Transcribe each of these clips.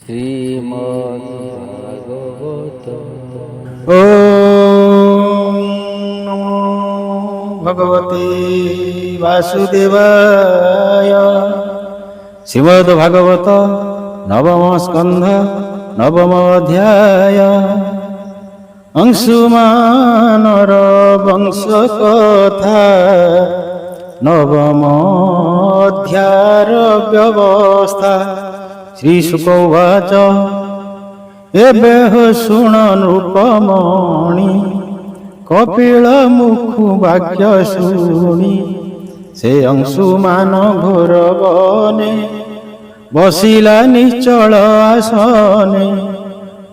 শ্রীমদ্ভাগবত। ওম নমো ভগবতে বাসুদেবায়। শ্রীমদ্ ভাগবত নবম স্কন্ধ নবম অধ্যায়। অংশুমানর বংশ কথা নবম অধ্যায়ের ব্যবস্থা। শ্রীশুক উবাচ ଏବେ ଶୁଣ ନୃପମଣି କପିଳ ମୁଖୁ ବାକ୍ୟ ଶୁଣି ସେ ଅଂଶୁମାନ ଘୋର ବନେ ବସିଲା ନିଶ୍ଚଳ ଆସନେ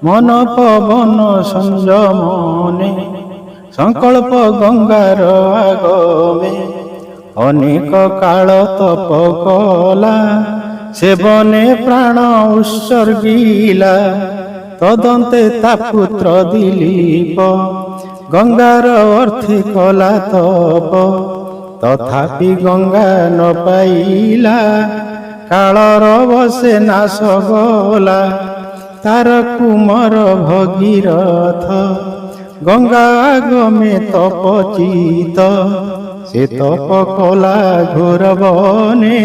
ମନ ପବନ ସଂଯମନେ ସଂକଳ୍ପ ଗଙ୍ଗାର ଆଗମେ ଅନେକ କାଳ ତପ କଲା ସେବନେ ପ୍ରାଣ ଉତ୍ସର୍ଗିଲା ତଦନ୍ତେ ତା ପୁତ୍ର ଦିଲୀପ ଗଙ୍ଗାର ଅର୍ଥେ କଲା ତପ ତଥାପି ଗଙ୍ଗା ନ ପାଇଲା କାଳର ବସେ ନାଶ ଗଲା ତାର କୁମର ଭଗୀରଥ ଗଙ୍ଗା ଆଗମେ ତପଚିତ ସେ ତପ କଲା ଘୋର ବନେ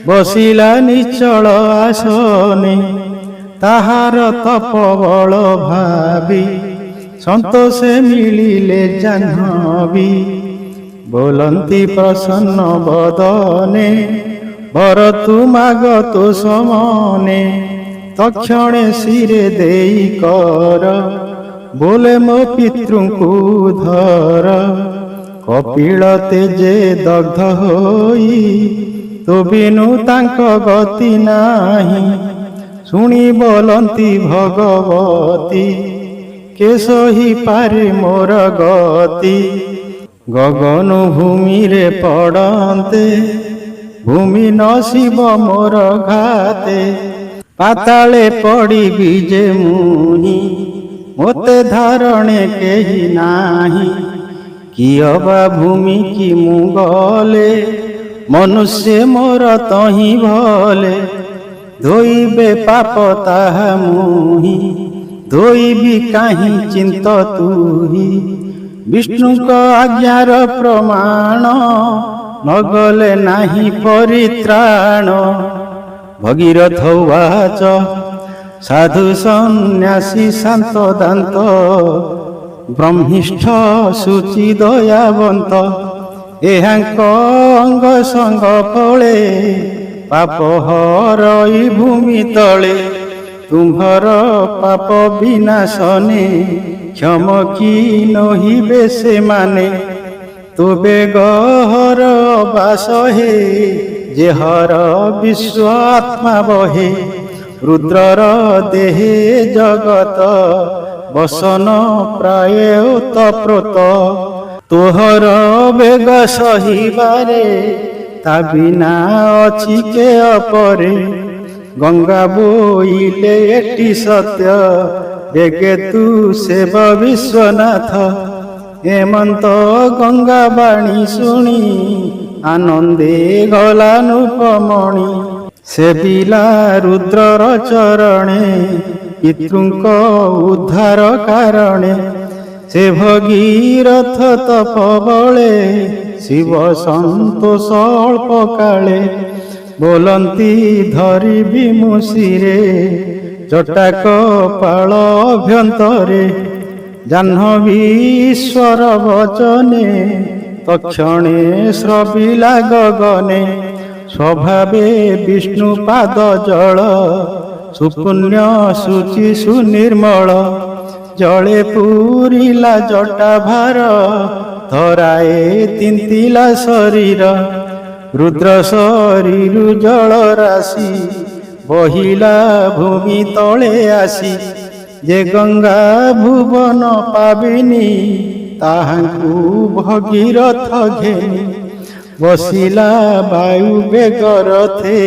ବସିଲା ନିଶ୍ଚଳ ଆସନେ ତାହାର ତପ ବଳ ଭାବି ସନ୍ତୋଷେ ମିଳିଲେ ଜାହ୍ନବୀ ବୋଲନ୍ତି ପ୍ରସନ୍ନ ବଦନେ ବର ତୁ ମାଗ ତୋ ସମନେ ତକ୍ଷଣେ ଶିରେ ଦେଇ କର ବୋଲେ ମୋ ପିତୃଙ୍କୁ ଧର କପିଳ ତେଜେ ଦଗ୍ଧ ହୋଇ ତୋ ବିନୁ ତାଙ୍କ ଗତି ନାହିଁ ଶୁଣି ବୋଲନ୍ତି ଭଗବତୀ କେ ସହି ପାରେ ମୋର ଗତି ଗଗନ ଭୂମିରେ ପଡ଼ନ୍ତେ ଭୂମି ନଶିବ ମୋର ଘାତେ ପାତାଳେ ପଡ଼ିବି ଯେ ମୁହିଁ ମୋତେ ଧାରଣେ କେହି ନାହିଁ କିଅ ବା ଭୂମି କି ମୁଁ ଗଲେ ମନୁଷ୍ୟ ମୋର ତହିଁ ଭଲେ ଧୋଇବେ ପାପ ତାହା ମୁହିଁ ଧୋଇବି କାହିଁ ଚିନ୍ତ ତୁହି ବିଷ୍ଣୁଙ୍କ ଆଜ୍ଞାର ପ୍ରମାଣ ନଗଲେ ନାହିଁ ପରିତ୍ରାଣ। ଭଗୀରଥ ଉବାଚ ସାଧୁ ସନ୍ନ୍ୟାସୀ ଶାନ୍ତ ଦାନ୍ତ ବ୍ରହ୍ମିଷ୍ଠ ଶୁଚି ଦୟାବନ୍ତ ଏହାଙ୍କ ଅଙ୍ଗ ସଙ୍ଗ ଫଳେ ପାପ ହରଇ ଭୂମି ତଳେ ତୁମ୍ଭର ପାପ ବିନାଶନେ କ୍ଷମ କି ନହିବେ ସେମାନେ ତୁବେ ଗହର ବାସ ହେ ଯେ ହର ବିଶ୍ୱ ଆତ୍ମା ବହେ ରୁଦ୍ରର ଦେହେ ଜଗତ ବସନ ପ୍ରାୟ ଓତପ୍ରୋତ ତୋହର ବେଗ ସହିବାରେ ତା ବିନା ଅଛି କେ ଅପରେ ଗଙ୍ଗା ବୋଇଲେ ଏଟି ସତ୍ୟ ବେଗେ ତୁ ସେବ ବିଶ୍ୱନାଥ ହେମନ୍ତ ଗଙ୍ଗା ବାଣୀ ଶୁଣି ଆନନ୍ଦେ ଗଲା ନୃପମଣି ସେବିଲା ରୁଦ୍ରର ଚରଣେ ପିତୃଙ୍କ ଉଦ୍ଧାର କାରଣେ ସେ ଭଗୀରଥ ତପ ବଳେ ଶିବ ସନ୍ତୋଷ ଅଳ୍ପ କାଳେ ବୋଲନ୍ତି ଧରିବି ମୁଁ ଶିରେ ଜଟାକ ପାଳ ଅଭ୍ୟନ୍ତରେ ଜାହ୍ନବୀ ଈଶ୍ୱର ବଚନେ ତକ୍ଷଣେ ଶ୍ରବିଲା ଗଗନେ ସ୍ୱଭାବେ ବିଷ୍ଣୁ ପାଦ ଜଳ ସୁପୁଣ୍ୟ ଶୁଚି ସୁନିର୍ମଳ ଜଳେ ପୁରିଲା ଜଟା ଭାର ଧରାଏ ତିନ୍ତିଲା ଶରୀର ରୁଦ୍ର ଶରୀରୁ ଜଳ ରାଶି ବହିଲା ଭୂମି ତଳେ ଆସି ଯେ ଗଙ୍ଗା ଭୁବନ ପାବିନି ତାହାଙ୍କୁ ଭଗୀରଥ ଘେନି ବସିଲା ବାୟୁ ବେଗରଥେ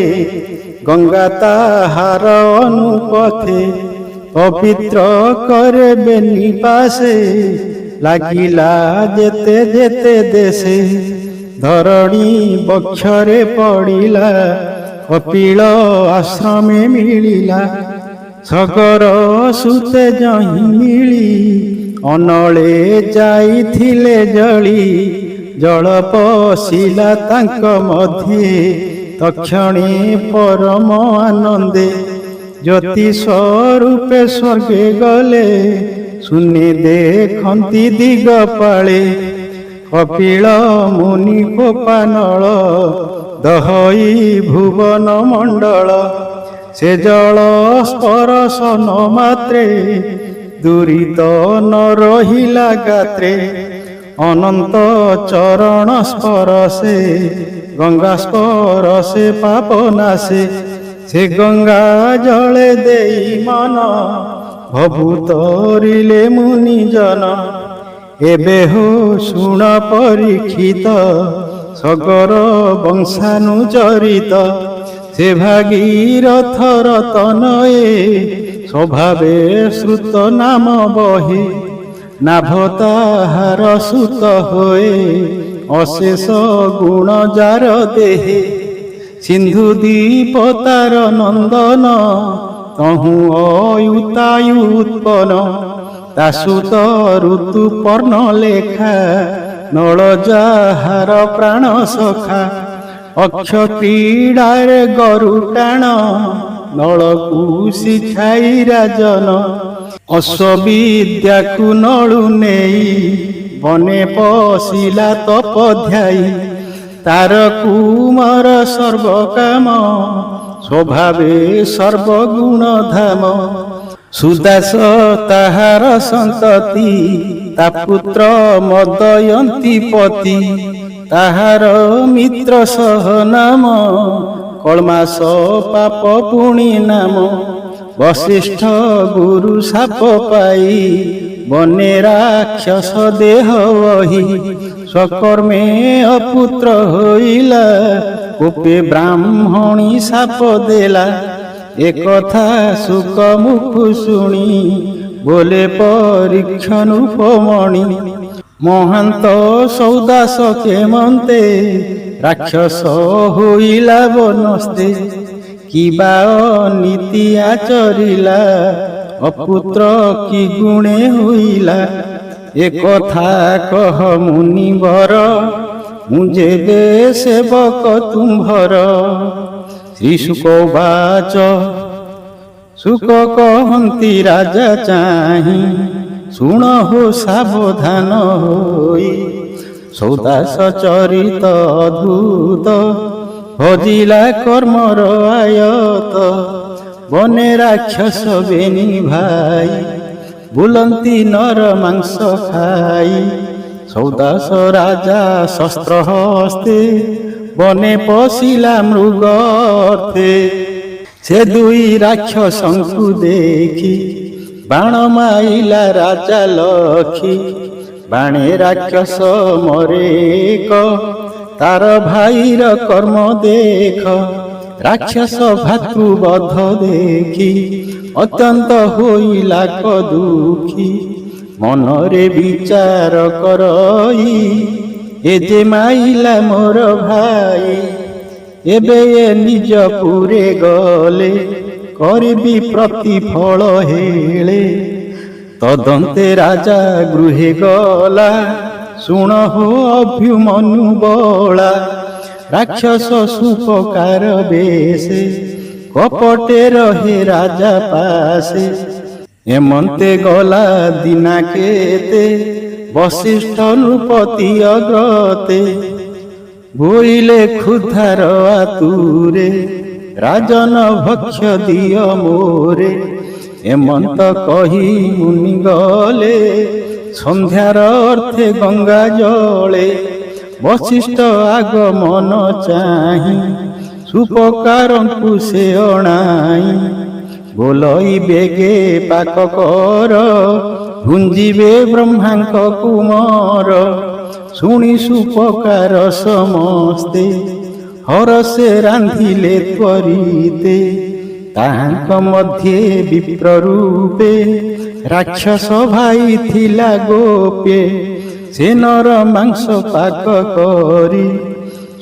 ଗଙ୍ଗା ତାହାର ଅନୁପଥେ ପବିତ୍ର करे बेनी पासे लागिला जेते जेते देशे धरणी बक्षरे पड़िला कपिल आश्रमे मिलिला ସଗର ସୁତେ ଜହିଁ ମିଳି ଅନଳେ ଯାଇଥିଲେ ଜଳି ଜଳ ପଶିଲା ତାଙ୍କ ମଧ୍ୟେ ତକ୍ଷଣେ ପରମ ଆନନ୍ଦେ ଜ୍ୟୋତି ସ୍ୱରୂପେ ସ୍ୱର୍ଗେ ଗଲେ ଶୂନ୍ୟ ଦେଖନ୍ତି ଦିଗ ପାଳେ କପିଳ ମୁନି କୋପାନଳ ଦହଇ ଭୁବନ ମଣ୍ଡଳ ସେ ଜଳ ସ୍ପର୍ଶନ ମାତ୍ରେ ଦୁରିତ ନ ରହିଲା ଗାତ୍ରେ ଅନନ୍ତ ଚରଣ ସ୍ପରଶେ ଗଙ୍ଗା ସ୍ପରଶେ ପାପ ନାଶେ ସେ ଗଙ୍ଗା ଜଳେ ଦେଇ ମନ ଭଭୂତରିଲେ ମୁନିଜନ ଏବେ ହୋ ଶୁଣ ପରୀକ୍ଷିତ ସଗର ବଂଶାନୁଚରିତ ସେ ଭାଗୀରଥ ରତନଏ ସ୍ୱଭାବେ ଶ୍ରୁତ ନାମ ବହି ନାଭ ତାହାର ସୁତ ହୋଏ ଅଶେଷ ଗୁଣ ଯାର ଦେହେ ସିନ୍ଧୁ ଦୀପ ତାର ନନ୍ଦନ ତହୁଁ ଅୟୁତାୟୁ ଉତ୍ପନ୍ନ ତାସୁତ ଋତୁ ପର୍ଣ୍ଣ ଲେଖା ନଳ ଯାହାର ପ୍ରାଣ ସଖା ଅକ୍ଷ କ୍ରୀଡ଼ାରେ ଗରୁ ଟାଣ ନଳକୁ ଶିଖାଇ ରାଜନ ଅଶ୍ୱବିଦ୍ୟାକୁ ନଳୁ ନେଇ ବନେ ପଶିଲା ତପଧ୍ୟାୟୀ ତାର କୁମର ସର୍ବକାମ ସ୍ୱଭାବେ ସର୍ବଗୁଣ ଧାମ ସୁଦାସ ତାହାର ସନ୍ତତି ତା ପୁତ୍ର ମଦୟନ୍ତୀ ପତି ତାହାର ମିତ୍ର ସହ ନାମ କଳମାସ ପାପ ପୁଣି ନାମ ବଶିଷ୍ଠ ଗୁରୁ ସାପ ପାଇ ବନେ ରାକ୍ଷସ ଦେହ ବହି ସ୍ୱକର୍ମେ ଅପୁତ୍ର ହୋଇଲା କୋପେ ବ୍ରାହ୍ମଣୀ ସାପ ଦେଲା একথা সুখ মুখ শুনি বলে পরীক্ষণ উপমণি মহান্ত সৌদাস কেমন্তে রাক্ষস হইলা বনস্তে কিবা নীতি আচরিলা অপুত্র কি গুণে হইলা একথা কহ মুনিবর মু যেবে সেবক তুম্ভর শ্রীশুক বাচ শুক কহନ୍ତି রাজা চাহি শুণ হো সাবধান হই সৌদাস চরিত অদ্ভুত ভজিলা কর্মর আয়ত বনে রাক্ষস বেনি ভাই বুলন্তি নর মাংস খাই সৌদাস রাজা শস্ত্র হস্তে বনে পশিলা মৃগ অর্থে সে দুই রাক্ষসଙ୍କୁ দেখি বাণ মাইলা রাজা লক্ষী বাণে রাক্ষস মরে ক তার ভাইর কর্ম দেখ রাক্ষস ভাতৃবধ দেখি অত্যন্ত হইলা ক দুঃখী মনরে বিচার করই এ যে মাইলা মোর ভাই এবে এ নিজ পুরে গলে করিবি প্রতিফল হেলে তদন্তে রাজা গৃহে গলা শুণ হো অভ্যুমনু বলা রাক্ষস সুপকার বেশে কপটে রহে রাজা পাশে এমন্তে গলা দিনাকেতে বশিষ্ঠ নৃপতি অগ্রতে বইলে ক্ষুধার আতুরে রাজন ভক্ষ দিয় মোরে এমন্ত কহি মুনি গলে সন্ধ্যার অর্থে গঙ্গা জলে বশিষ্ঠ আগমন চাহি সুপকারଙ୍କୁ ସେ ଅଣାଇ ବୋଲଇ ବେଗେ ପାକ କର ଭୁଞ୍ଜିବେ ବ୍ରହ୍ମାଙ୍କ କୁମର ଶୁଣି ସୁପକାର ସମସ୍ତେ ହରସେ ରାନ୍ଧିଲେ ତ୍ୱରିତେ ତାହାଙ୍କ ମଧ୍ୟେ ବିପ୍ର ରୂପେ ରାକ୍ଷସ ଭାଇ ଥିଲା ଗୋପେ ସେ ନର ମାଂସ ପାକ କରି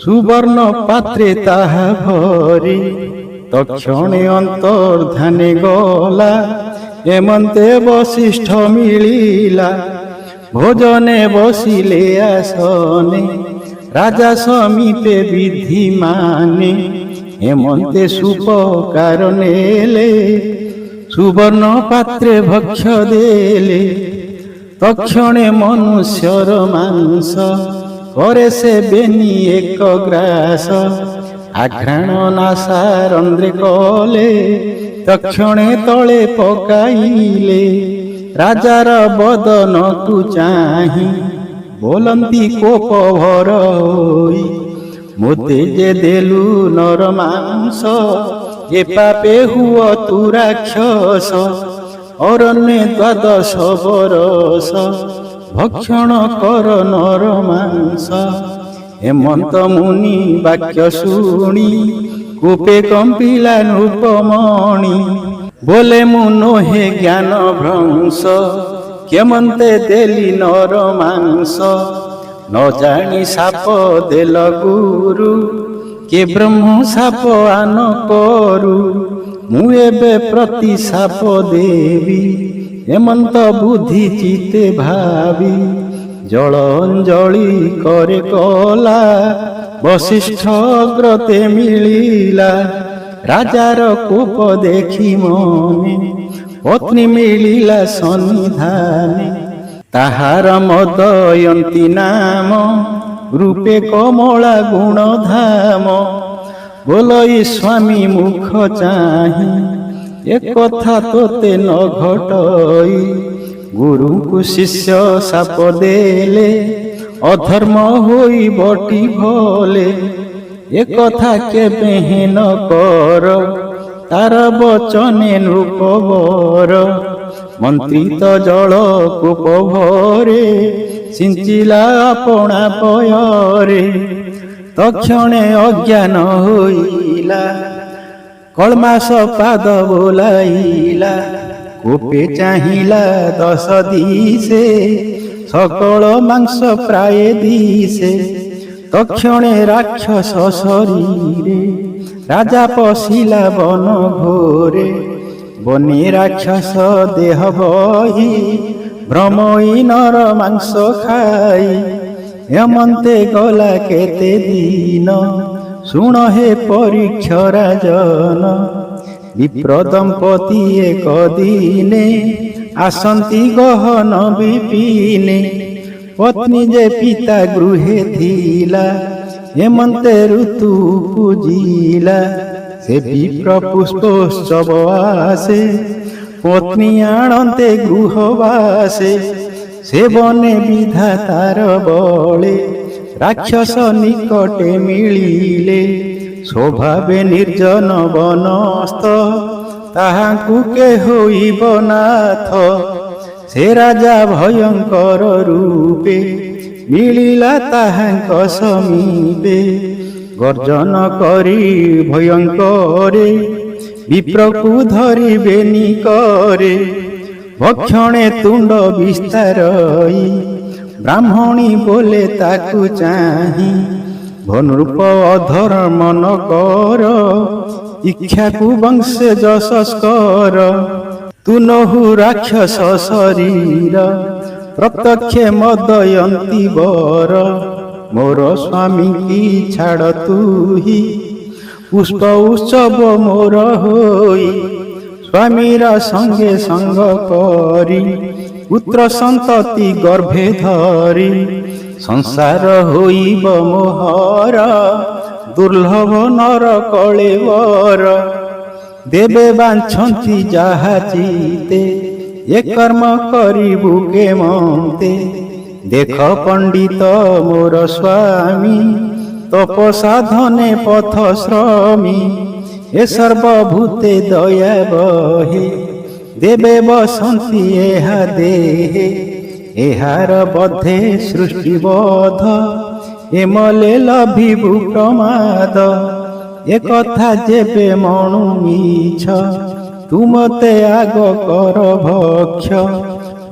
ସୁବର୍ଣ୍ଣ ପାତ୍ରେ ତାହା ଭରି তক্ষণে অন্তর্ধানে গলা এমন্তে বশিষ্ঠ মিলিলা ভোজনে বসিলে আসনে রাজা সমীপে বিধি মানে এমন্তে সুপকার নেলে সুবর্ণ পাত্রে ভক্ষ দেলে তক্ষণে মনুষ্যর মাংস করে সে বেনি এক গ্রাস আঘ্রাণ নাসারন্ধ্রে কলে তক্ষণে তଳେ ପକାଇଲେ ରାଜାର ବଦନକୁ ଚାହିଁ ବୋଲନ୍ତି କୋପ ଭର ହୋଇ ମୋତେ ଯେ ଦେଲୁ ନର ମାଂସ ଏ ପାପେ ହୁଅ ତୁ ରାକ୍ଷସ ଅରଣ୍যେ ଦ୍ୱାଦଶ ବରଷ ଭକ୍ଷଣ କର ନର ମାଂସ ହେମନ୍ତ ମୁନି ବାକ୍ୟ ଶୁଣି କୋପେ କମ୍ପିଲା ନୃପମଣି ବୋଲେ ମୁଁ ନୋହେ ଜ୍ଞାନ ଭ୍ରଂଶ କେମନ୍ତେ ଦେଲି ନର ମାଂସ ନ ଜାଣି ସାପ ଦେଲ ଗୁରୁ କେ ବ୍ରହ୍ମ ସାପ ଆନ କରୁ ମୁଁ ଏବେ ପ୍ରତି ସାପ ଦେବି ହେମନ୍ତ ବୁଦ୍ଧି ଚିତେ ଭାବି ଜଳ ଅଞ୍ଜଳି করে କଲା ବଶିଷ୍ଠ ଅଗ୍ରତେ ମିଳିଲା ରାଜାର କୋପ ଦେଖି ମନେ ପତ୍ନୀ ମିଳିଲା ସନ୍ନିଧାନେ ତାହାର ମଦୟନ୍ତୀ ନାମ ରୂପେ କମଳା ଗୁଣ ଧାମ ବୋଲଇ ସ୍ୱାମୀ ମୁଖ ଚାହିଁ ଏକଥା ତୋତେ ନ ଘଟଇ ଗୁରୁଙ୍କୁ ଶିଷ୍ୟ ସାପ ଦେଲେ ଅଧର୍ମ ହୋଇ ବଟି ଭଲେ একথা কেবে হেন কর তার বচনে নৃপবর মন্ত্রিত জল কূপ ভরে সিঞ্চিলা আপনা পয়রে তক্ষণে অজ্ঞান হইলা কলমাস পাদ বোলাইলা কূপে চাহিলা দশ দিশে সকল মাংস প্রায় দিশে তক্ষণে রাক্ষস শরীরে রাজা পশিলা বন ঘোরে বনে রাক্ষস দেহ বহি ভ্রমই নর মাংস খাই হেমন্তে গলা কেতে দিন শুণ হে পরীক্ষ রাজন বিপ্র দম্পতি এক দিনে আসন্তি গহন বিপিনে পত্নী যে পিতা গৃহে থিলা হেমন্তে ঋতু পুজিলা সে বিপ্র পুষ্পোৎসব আসে পত্নী আনন্তে গৃহবাসে সে বনে বিধাতার বলে রাক্ষস নিকটে মিলিলে স্বভাবে নির্জন বনস্থ তাহাଙ୍କୁ কে হইব নাথ সে রাজা ভয়ঙ্কর রূপে মিলিলা তাহাଙ୍କ সমীপে গর্জন করি ভয়ঙ্করে বিপ্রକୁ ধরিবেনি করে ভক্ষণে তুণ্ড বিস্তারই ব্রাহ্মণী বলে তাকু চাহি ভনূপ অধর্ম ন কর ইচ্ছাকু বংশে যশস্কর তু নহু রাক্ষস শরীর প্রত্যক্ষে মদয়ন্তী বর মোর স্বামী কি ছাড় তুহি পুষ্প উৎসব মোর হই স্বামীর সঙ্গে সঙ্গ করি পুত্র সন্ততি গর্ভে ধরি সংসার হইব মোহর দুর্লভ নর কলেবর দেবে বাঞ্ছন্তি যাহা চিতে এ কর্ম করিবু কেমন্তে দেখ পণ্ডিত মোর স্বামী তপ সাধনে পথ শ্রমী এ সর্বভূতে দয়া বহে দেবে বসন্তি এহা দেহে এহার বদ্ধে সৃষ্টিবধ এমলে লভিবু প্রমাদ একথা যেবে মণু মিছ তুমতে আগ কর ভক্ষ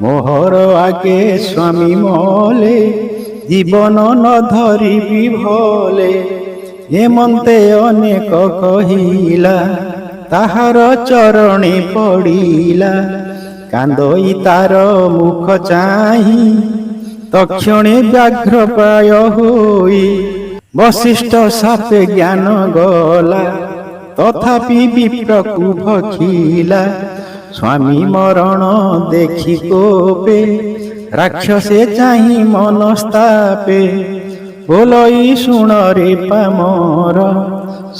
মোহর আগে স্বামী মলে জীবন ন ধরিবি ভলে ଏମନ୍ତେ ଅନେକ କହିଲା, ତାହାର ଚରଣେ ପଡ଼ିଲା। କାନ୍ଦଇ ତାର ମୁଖ ଚାହିଁ, ତକ୍ଷଣେ ବ୍ୟାଘ୍ର ପ୍ରାୟ ହୋଇ। ବଶିଷ୍ଠ ସାପେ ଜ୍ଞାନ ଗଲା, ତଥାପି ବିପ୍ରକୁ ଭଖିଲା। ସ୍ୱାମୀ ମରଣ ଦେଖି କୋପେ, ରାକ୍ଷସେ ଚାହିଁ ମନସ୍ତାପେ। ବୋଲଇ ଶୁଣରେ ପାମର,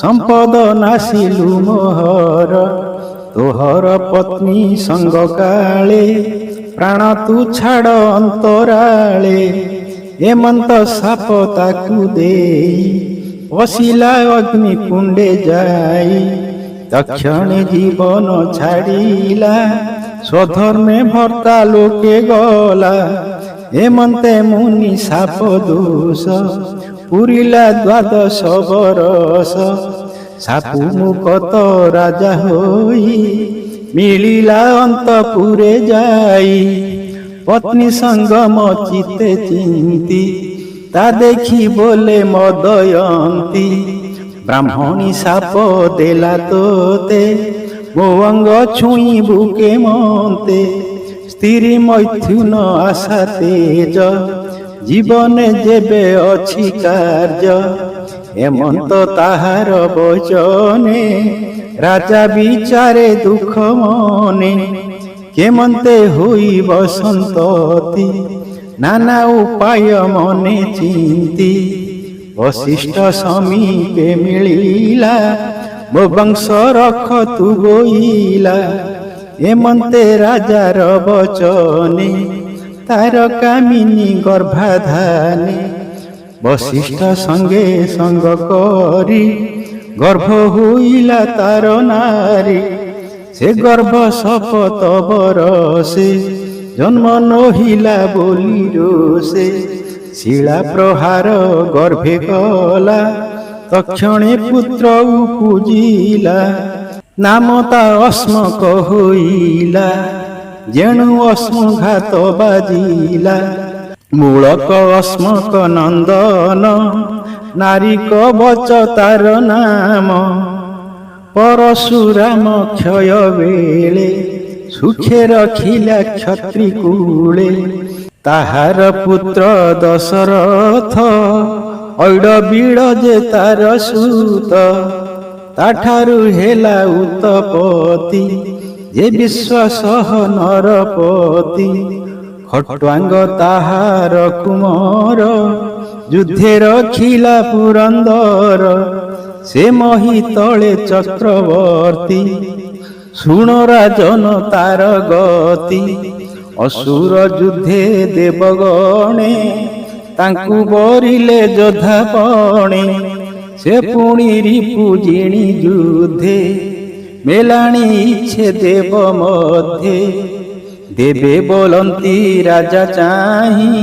ସମ୍ପଦ ନାସିଲୁ ମୋହର। ତୋହର ପତ୍ନୀ ସଙ୍ଗ କାଳେ, ପ୍ରାଣ ତୁ ଛାଡ଼ ଅନ୍ତରାଳେ। ଏମନ୍ତ ସାପ ତାକୁ ଦେଇ, ପଶିଲା ଅଗ୍ନି କୁଣ୍ଡେ ଯାଇ। ତକ୍ଷଣେ ଜୀବନ ଛାଡ଼ିଲା, ସ୍ୱଧର୍ମେ ଭର୍ତ୍ତା ଲୋକେ ଗଲା। ଏମନ୍ତେ ମୁନି ସାପ ଦୋଷ, ପୁରିଲା 12 ବରଷ। ସାପୁ ମୁକତ ରାଜା ହୋଇ, ମିଳିଲା ଅନ୍ତପୁରେ ଯାଇ। ପତ୍ନୀ ସଙ୍ଗମ ଚିତେ ଚିନ୍ତି, ତା ଦେଖି ବୋଲେ ମଦୟନ୍ତୀ। ବ୍ରାହ୍ମଣୀ ସାପ ଦେଲା ତୋତେ, ମୋ ଅଙ୍ଗ ଛୁଇଁବୁ କେମନ୍ତେ। ସ୍ତ୍ରୀ ମୈଥୁନ ଆଶା ତେଜ, ଜୀବନେ ଯେବେ ଅଛି କାର୍ଯ୍ୟ। ଏମନ୍ତ ତାହାର ବଚନେ, ରାଜା ବିଚାରେ ଦୁଃଖ ମନେ। କେମନ୍ତେ ହୋଇବ ସନ୍ତତି, ନାନା ଉପାୟ ମନେ ଚିନ୍ତି। ବଶିଷ୍ଠ ସମୀପେ ମିଳିଲା, ମୋ ବଂଶ ରଖ ତୁ ବୋଇଲା। ଏମନ୍ତେ ରାଜାର ବଚନେ, ତାର କାମିନୀ ଗର୍ଭାଧାନେ। ବଶିଷ୍ଠ ସଙ୍ଗେ ସଙ୍ଗ କରି, ଗର୍ଭ ହୋଇଲା ତାର ନାରୀ। ସେ ଗର୍ଭ ଶପଥ ବରଷେ, ଜନ୍ମ ନୋହିଲା ବୋଲି ରୋଷେ। ଶିଳା ପ୍ରହାର ଗର୍ଭେ କଲା, ତକ୍ଷଣେ ପୁତ୍ର ଉପୁଜିଲା। ନାମ ତା ଅସ୍ମକ ହୋଇଲା, ଯେଣୁ ଅଶ୍ମଘାତ ବାଜିଲା। ମୂଳକ ଅସ୍ମକ ନନ୍ଦନ, ନାରୀ କବଚ ତାର ନାମ। ପରଶୁରାମ କ୍ଷୟ ବେଳେ, ସୁଖେ ରଖିଲା କ୍ଷତ୍ରି କୂଳେ। ତାହାର ପୁତ୍ର ଦଶରଥ, ଐଡ଼ ବିଡ଼ ଯେ ତାର ସୁତ। ତାଠାରୁ ହେଲା ଉତ୍ତପତି, ଯେ ବିଶ୍ୱାସହ ନରପତି। ଖଟ୍ୱାଙ୍ଗ ତାହାର କୁମର, ଯୁଦ୍ଧେ ରଖିଲା ପୁରନ୍ଦର। ସେ ମହି ତଳେ ଚକ୍ରବର୍ତ୍ତୀ, ଶୁଣ ରାଜନ ତାର ଗତି। ଅସୁର ଯୁଦ୍ଧେ ଦେବଗଣେ, ତାଙ୍କୁ ବରିଲେ ଯୋଦ୍ଧାପଣେ। ସେ ପୁଣି ରିପୁ ଜିଣି ଯୁଦ୍ଧେ, ମେଲାଣି ଇଚ୍ଛେ ଦେବ ମଧ୍ୟେ। ଦେବେ ବୋଲନ୍ତି ରାଜା ଚାହିଁ,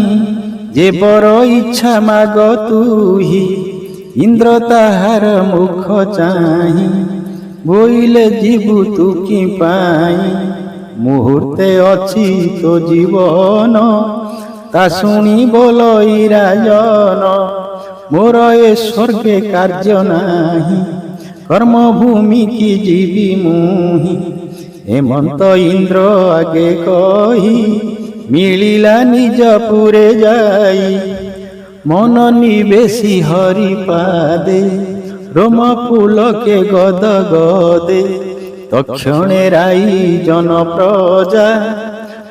ଯେ ବର ଇଚ୍ଛା ମାଗ ତୁହି। ଇନ୍ଦ୍ର ତାହାର ମୁଖ ଚାହିଁ, ବୋଇଲେ ଯିବୁ ତୁ କି ପାଇଁ। ମୁହୂର୍ତ୍ତେ ଅଛି ତୋ ଜୀବନ, ତା ଶୁଣି ବୋଲଇ ରାଜନ। ମୋର ଏ ସ୍ୱର୍ଗେ କାର୍ଯ୍ୟ ନାହିଁ, କର୍ମଭୂମି କି ଯିବି ମୁହିଁ। ହେମନ୍ତ ଇନ୍ଦ୍ର ଆଗେ କହି, ମିଳିଲା ନିଜ ପୁରେ ଯାଇ। ମନ ନିବେଶି ହରି ପାଦେ, ରୋମ ପୁଲକେ ଗଦ ଗଦେ। ତକ୍ଷଣେ ରାଇ জন ପ୍ରଜା,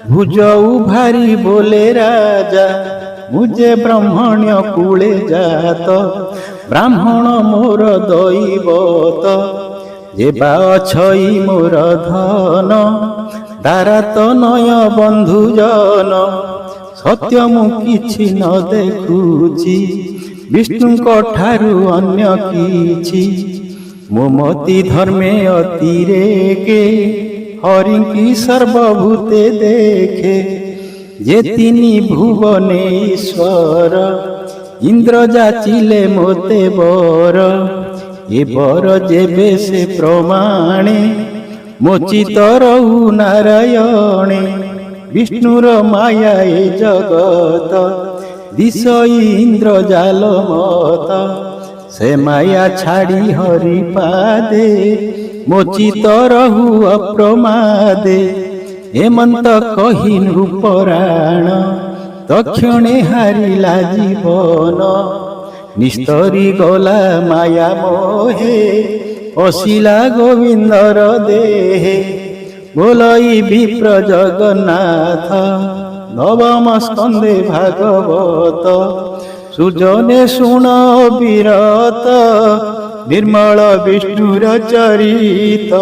ଭୁଜ ଉଭାରି ବୋଲେ ରାଜା। ମୁଁ ଯେ ବ୍ରହ୍ମଣ୍ୟ କୂଳେ ଜାତ, ବ୍ରାହ୍ମଣ ମୋର ଦୈବତ। ଯେବା ଅଛଇ ମୋର ଧନ, ଦାରା ତନୟ ବନ୍ଧୁଜନ। ସତ୍ୟ ମୁଁ କିଛି ନ ଦେଖୁଛି, ବିଷ୍ଣୁଙ୍କ ଠାରୁ ଅନ୍ୟ କିଛି। ମୋ ମତି ଧର୍ମେ ଅତିରେକେ, ହରିଙ୍କି ସର୍ବଭୂତେ ଦେଖେ। ଯେ ତିନି ଭୁବନେ ଈଶ୍ୱର, ଇନ୍ଦ୍ର ଯାଚିଲେ ମୋତେ ବର। ଏ ବର ଯେବେ ସେ ପ୍ରମାଣେ, ମୋ ଚିତ୍ତ ରହୁ ନାରାୟଣେ। ବିଷ୍ଣୁର ମାୟା ଏ ଜଗତ, ଦିଶଇ ଇନ୍ଦ୍ର ଜାଲ ମତ। ସେ ମାୟା ଛାଡ଼ି ହରି ପାଦେ ମୋଚିତ ରହୁ ଅପ୍ରମାଦେ। ଏମନ୍ତ କହି ନୃପରାଣ ତକ୍ଷଣେ ହାରିଲା ଜୀବନ। ନିସ୍ତରି ଗଲା ମାୟା ମୋହେ ପଶିଲା ଗୋବିନ୍ଦର ଦେହେ। ବୋଲଇ ବିପ୍ର ଜଗନ୍ନାଥ ନବମ ସ୍କନ୍ଧେ ଭାଗବତ। ସୁଜନେ ଶୁଣ ବିରତ ନିର୍ମଳ ବିଷ୍ଣୁର ଚରିତ।